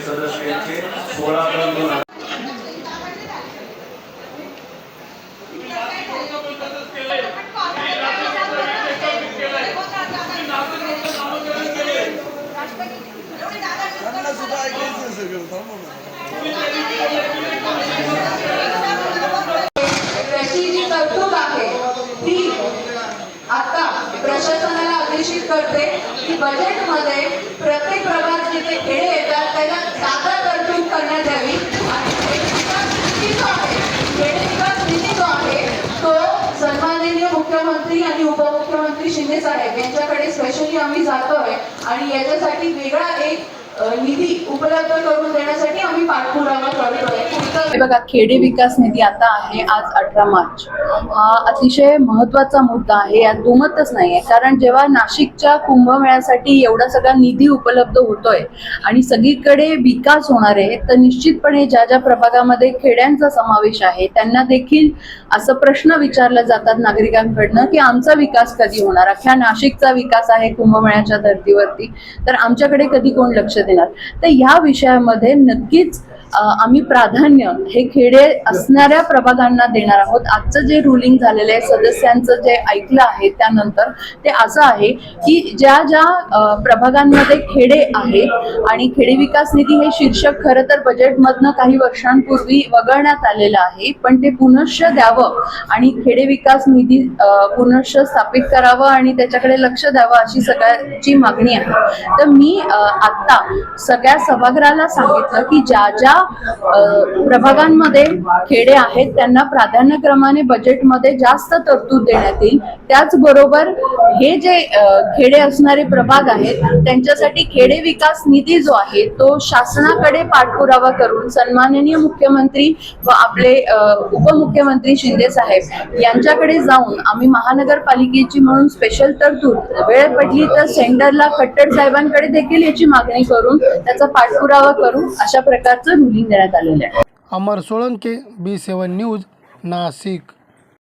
सदस्यांचे 16 त्याची जी तरतूद आहे ती आता प्रशासनाला आदेशित करते की बजेटमध्ये प्रत्येक प्रभागात जिथे खेडे येतात त्याला जागा तरतूद करण्यात यावी आणि खेडे विकास निधी जो आहे तो सन्माननीय मुख्यमंत्री आणि उपमुख्यमंत्री शिंदे साहेब यांच्याकडे स्पेशली आम्ही जातोय आणि याच्यासाठी वेगळा एक निधी उपलब्ध करून देण्यासाठी आम्ही पाठपुरावा करतोय। बघा, खेडे विकास निधी आता आहे आज 18 मार्च। हा अतिशय महत्त्वाचा मुद्दा आहे, यात दुमतच नाहीये। कारण जेव्हा नाशिकच्या कुंभमेळ्यासाठी एवढा सगळा निधी उपलब्ध होतोय आणि सगळीकडे विकास होणार आहे, तर निश्चितपणे ज्या ज्या प्रभागामध्ये खेड्यांचा समावेश आहे त्यांना देखील असं प्रश्न विचारले जातात नागरिकांकडनं की आमचा विकास कधी होणार, अख्ख्या नाशिकचा विकास आहे कुंभमेळ्याच्या धर्तीवरती, तर आमच्याकडे कधी कोण लक्ष देणार। तर ह्या विषयामध्ये नक्कीच आम्ही प्राधान्य हे खेडे असणाऱ्या प्रभागांना देणार आहोत। आजचं जे रुलिंग झालेलं आहे सदस्यांचं जे ऐकलं आहे त्यानंतर ते असं आहे की ज्या ज्या प्रभागांमध्ये खेडे आहे आणि खेडे विकास निधी हे शीर्षक खरं तर बजेटमधनं काही वर्षांपूर्वी वगळण्यात आलेलं आहे, पण ते पुनश्च द्यावं आणि खेडे विकास निधी पुनश्च स्थापित करावं आणि त्याच्याकडे लक्ष द्यावं अशी सगळ्यांची मागणी आहे। तर मी आता सगळ्या सभागृहाला सांगितलं की ज्या ज्या प्रभागांमध्ये खेडे आहेत त्यांना प्राधान्यक्रमाने बजेटमध्ये जास्त तरतूद देण्यात येईल। त्याचबरोबर हे जे खेडे असणारे प्रभाग आहेत त्यांच्यासाठी खेडे विकास निधी जो आहे तो शासनाकडे पाठपुरावा करून सन्माननीय मुख्यमंत्री व आपले उपमुख्यमंत्री शिंदे साहेब यांच्याकडे जाऊन आम्ही महानगरपालिकेची म्हणून स्पेशल तरतूद वेळ पडली तर सेंटरला खट्टर साहेबांकडे देखील याची मागणी करून त्याचा पाठपुरावा करू अशा प्रकारचं रुलिंग देण्यात आलेलं आहे। अमर सोळंके, B7 न्यूज, नाशिक।